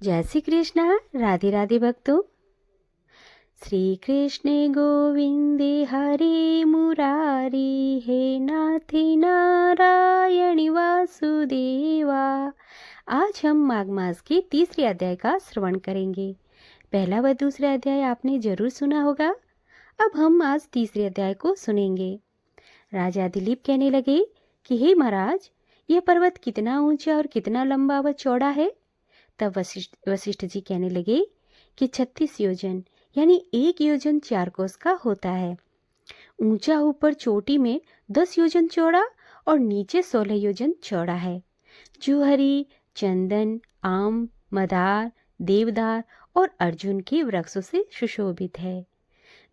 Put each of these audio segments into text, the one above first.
जय श्री कृष्ण। राधे राधे भक्तों। श्री कृष्ण गोविंदे हरे मुरारी, हे नाथे नारायण वासुदेवा। आज हम माघ मास के तीसरे अध्याय का श्रवण करेंगे। पहला व दूसरा अध्याय आपने जरूर सुना होगा। अब हम आज तीसरे अध्याय को सुनेंगे। राजा दिलीप कहने लगे कि हे महाराज, यह पर्वत कितना ऊंचा और कितना लंबा व चौड़ा है। तब वशिष्ठ जी कहने लगे कि 36 योजन यानी 1 योजन 4 कोस का होता है। ऊंचा ऊपर चोटी में 10 योजन चौड़ा और नीचे 16 योजन चौड़ा है। जूहरी, चंदन, आम, मदार, देवदार और अर्जुन के वृक्षों से सुशोभित है।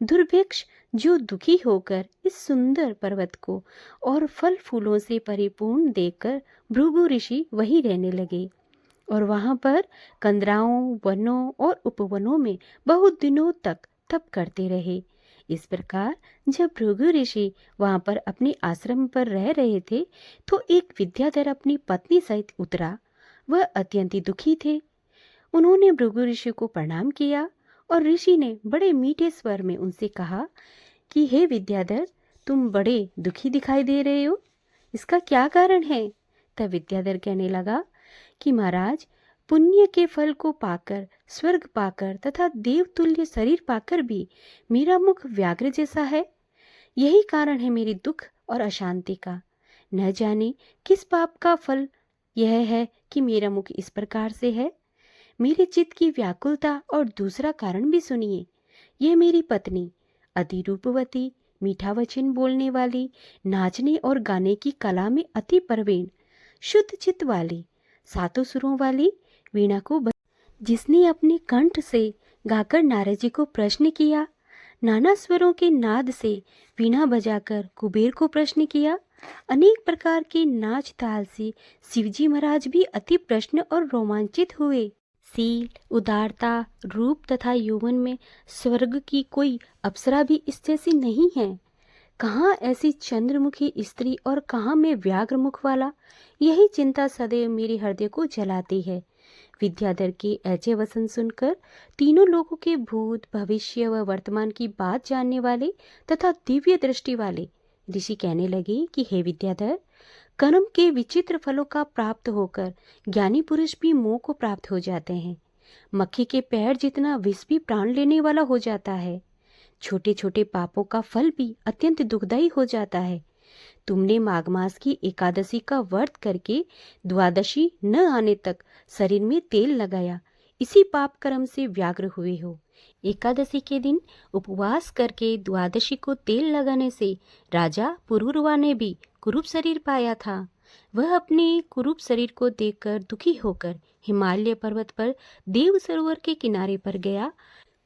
दुर्भिक्ष जो दुखी होकर इस सुंदर पर्वत को और फल फूलों से परिपूर्ण देखकर भृगु ऋषि वहीं रहने लगे और वहां पर कंदराओं, वनों और उपवनों में बहुत दिनों तक तप करते रहे। इस प्रकार जब भृगु ऋषि वहां पर अपने आश्रम पर रह रहे थे तो एक विद्याधर अपनी पत्नी सहित उतरा। वह अत्यंत दुखी थे। उन्होंने भृगु ऋषि को प्रणाम किया और ऋषि ने बड़े मीठे स्वर में उनसे कहा कि हे विद्याधर, तुम बड़े दुखी दिखाई दे रहे हो, इसका क्या कारण है। तब विद्याधर कहने लगा कि महाराज, पुण्य के फल को पाकर, स्वर्ग पाकर तथा देवतुल्य शरीर पाकर भी मेरा मुख व्याघ्र जैसा है। यही कारण है मेरी दुख और अशांति का। न जाने किस पाप का फल यह है कि मेरा मुख इस प्रकार से है। मेरे चित्त की व्याकुलता और दूसरा कारण भी सुनिए। यह मेरी पत्नी अति रूपवती, मीठा वचन बोलने वाली, नाचने और गाने की कला में अति प्रवीण, शुद्ध चित्त वाली, सातों सुरों वाली वीणा को जिसने अपने कंठ से गाकर नारद जी को प्रश्न किया, नाना स्वरों के नाद से वीणा बजाकर कुबेर को प्रश्न किया, अनेक प्रकार के नाच ताल से शिवजी महाराज भी अति प्रसन्न और रोमांचित हुए। शील, उदारता, रूप तथा यौवन में स्वर्ग की कोई अप्सरा भी इस जैसी नहीं है। कहाँ ऐसी चंद्रमुखी स्त्री और कहाँ में व्याघ्र मुख वाला। यही चिंता सदैव मेरे हृदय को जलाती है। विद्याधर के ऐसे वचन सुनकर तीनों लोगों के भूत, भविष्य व वर्तमान की बात जानने वाले तथा दिव्य दृष्टि वाले ऋषि कहने लगे कि हे विद्याधर, कर्म के विचित्र फलों का प्राप्त होकर ज्ञानी पुरुष भी मोह को प्राप्त हो जाते हैं। मक्खी के पैर जितना विष भी प्राण लेने वाला हो जाता है। छोटे छोटे पापों का फल भी अत्यंत दुखदायी हो जाता है। तुमने माघ मास की एकादशी का व्रत करके द्वादशी न आने तक शरीर में तेल लगाया, इसी पाप कर्म से व्याग्र हुए हो। एकादशी के दिन उपवास करके द्वादशी को तेल लगाने से राजा पुरुरवा ने भी कुरूप शरीर पाया था। वह अपने कुरूप शरीर को देखकर दुखी होकर हिमालय पर्वत पर देव सरोवर के किनारे पर गया।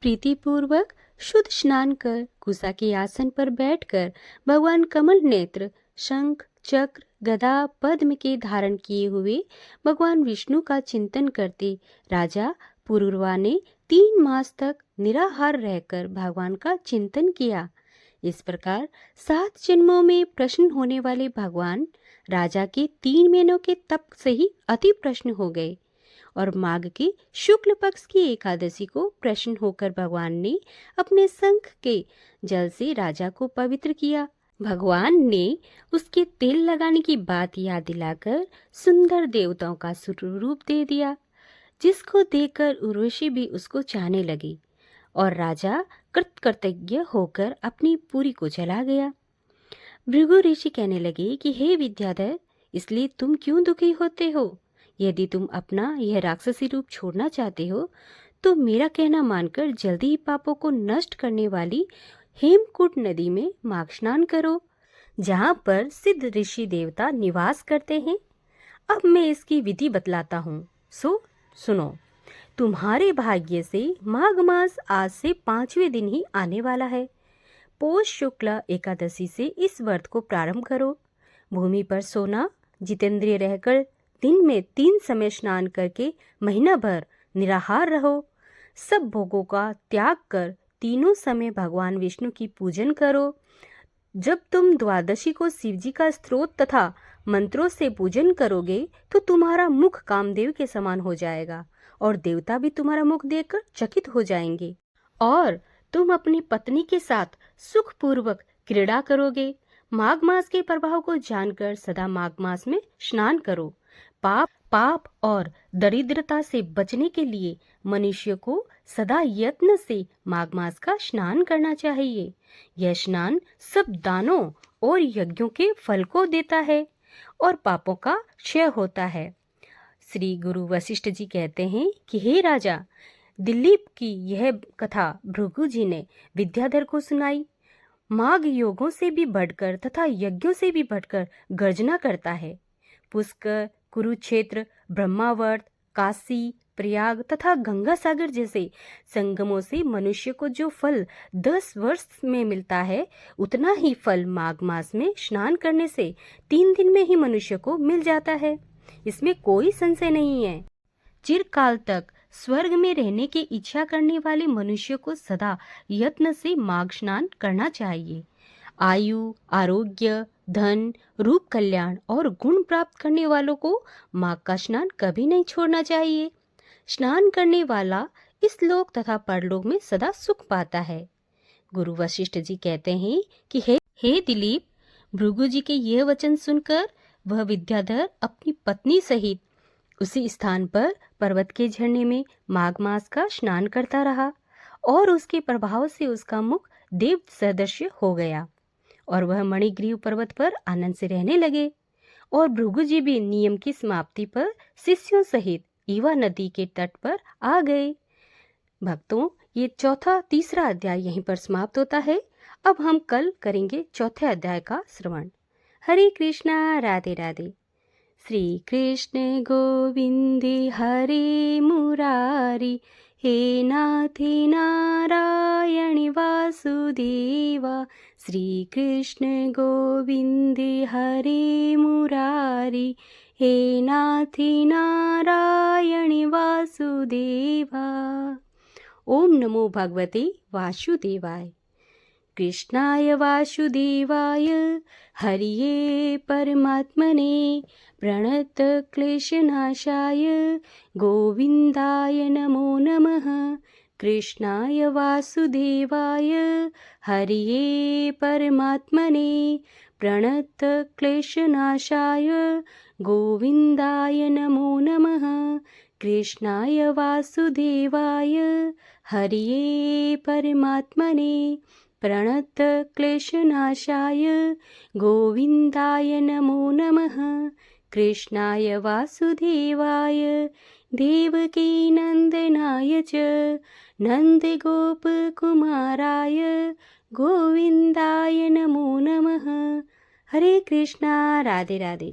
प्रीतिपूर्वक शुद्ध स्नान कर कुशा के आसन पर बैठकर भगवान कमल नेत्र, शंख, चक्र, गदा, पद्म के धारण किए हुए भगवान विष्णु का चिंतन करते राजा पुरुरवा ने 3 मास तक निराहार रहकर भगवान का चिंतन किया। इस प्रकार 7 जन्मों में प्रसन्न होने वाले भगवान राजा के 3 महीनों के तप से ही अति प्रसन्न हो गए और माघ के शुक्ल पक्ष की एकादशी को प्रसन्न होकर भगवान ने अपने शंख के जल से राजा को पवित्र किया। भगवान ने उसके तेल लगाने की बात याद दिलाकर सुंदर देवताओं का स्वरूप दे दिया, जिसको देखकर उर्वशी भी उसको चाहने लगी और राजा कृतकृतज्ञ होकर अपनी पुरी को चला गया। भृगु ऋषि कहने लगे कि हे विद्याधर, इसलिए तुम क्यों दुखी होते हो। यदि तुम अपना यह राक्षसी रूप छोड़ना चाहते हो तो मेरा कहना मानकर जल्दी ही पापों को नष्ट करने वाली हेमकूट नदी में माघ स्नान करो, जहाँ पर सिद्ध ऋषि देवता निवास करते हैं। अब मैं इसकी विधि बतलाता हूँ, सो सुनो। तुम्हारे भाग्य से माघ मास आज से 5वें दिन ही आने वाला है। पौष शुक्ला एकादशी से इस व्रत को प्रारंभ करो। भूमि पर सोना, जितेंद्रिय रहकर दिन में 3 समय स्नान करके महीना भर निराहार रहो। सब भोगों का त्याग कर तीनों समय भगवान विष्णु की पूजन करो। जब तुम द्वादशी को शिवजी का स्तोत्र तथा मंत्रों से पूजन करोगे तो तुम्हारा मुख कामदेव के समान हो जाएगा और देवता भी तुम्हारा मुख देखकर चकित हो जाएंगे और तुम अपनी पत्नी के साथ सुखपूर्वक क्रीड़ा करोगे। माघ मास के प्रभाव को जानकर सदा माघ मास में स्नान करो। पाप और दरिद्रता से बचने के लिए मनुष्य को सदा यत्न से माघ मास का स्नान करना चाहिए। यह स्नान सब दानों और यज्ञों के फल को देता है और पापों का क्षय होता है। श्री गुरु वशिष्ठ जी कहते हैं कि हे राजा, दिलीप की यह कथा भृगु जी ने विद्याधर को सुनाई। माघ योगों से भी बढ़कर तथा यज्ञों से भी बढ़कर गर्जना करता है। पुष्कर, कुरुक्षेत्र, ब्रह्मावर्त, काशी, प्रयाग तथा गंगा सागर जैसे संगमों से मनुष्य को जो फल 10 वर्ष में मिलता है, उतना ही फल माघ मास में स्नान करने से 3 दिन में ही मनुष्य को मिल जाता है। इसमें कोई संशय नहीं है। चिरकाल तक स्वर्ग में रहने की इच्छा करने वाले मनुष्य को सदा यत्न से माघ स्नान करना चाहिए। आयु, आरोग्य, धन, रूप कल्याण और गुण प्राप्त करने वालों को माघ का स्नान कभी नहीं छोड़ना चाहिए। स्नान करने वाला इस लोक तथा परलोक में सदा सुख पाता है। गुरु वशिष्ठ जी कहते हैं कि हे दिलीप, भृगु जी के यह वचन सुनकर वह विद्याधर अपनी पत्नी सहित उसी स्थान पर पर्वत के झरने में माघ मास का स्नान करता रहा और उसके प्रभाव से उसका मुख देव सदृश हो गया और वह मणिग्रीव पर्वत पर आनंद से रहने लगे। और भृगु जी भी नियम की समाप्ति पर शिष्यों सहित ईवा नदी के तट पर आ गए। भक्तों, ये तीसरा अध्याय यहीं पर समाप्त होता है। अब हम कल करेंगे चौथे अध्याय का श्रवण। हरे कृष्णा, राधे राधे। श्री कृष्ण गोविंद हरे मुरारी, हे नाथी नारायण वासुदेवा। श्री कृष्ण गोविंद हरे मुरारी, हे नाथी नारायण वासुदेवा। ओम नमो भगवते वासुदेवाय। कृष्णाय वासुदेवाय हरिये परमात्मने प्रणत क्लेशनाशाय गोविन्दाय नमो नमः। कृष्णाय वासुदेवाय हरिये परमात्मने प्रणत क्लेशनाशाय गोविन्दाय नमो नमः। कृष्णाय वासुदेवाय हरिये परमात्मने प्रणत क्लेशनाशाय गोविन्दाय नमो नमः। कृष्णाय वासुदेवाय देवकी नन्दनाय च नन्दगोपकुमाराय गोविन्दाय नमो नमः। हरे कृष्णा, राधे राधे।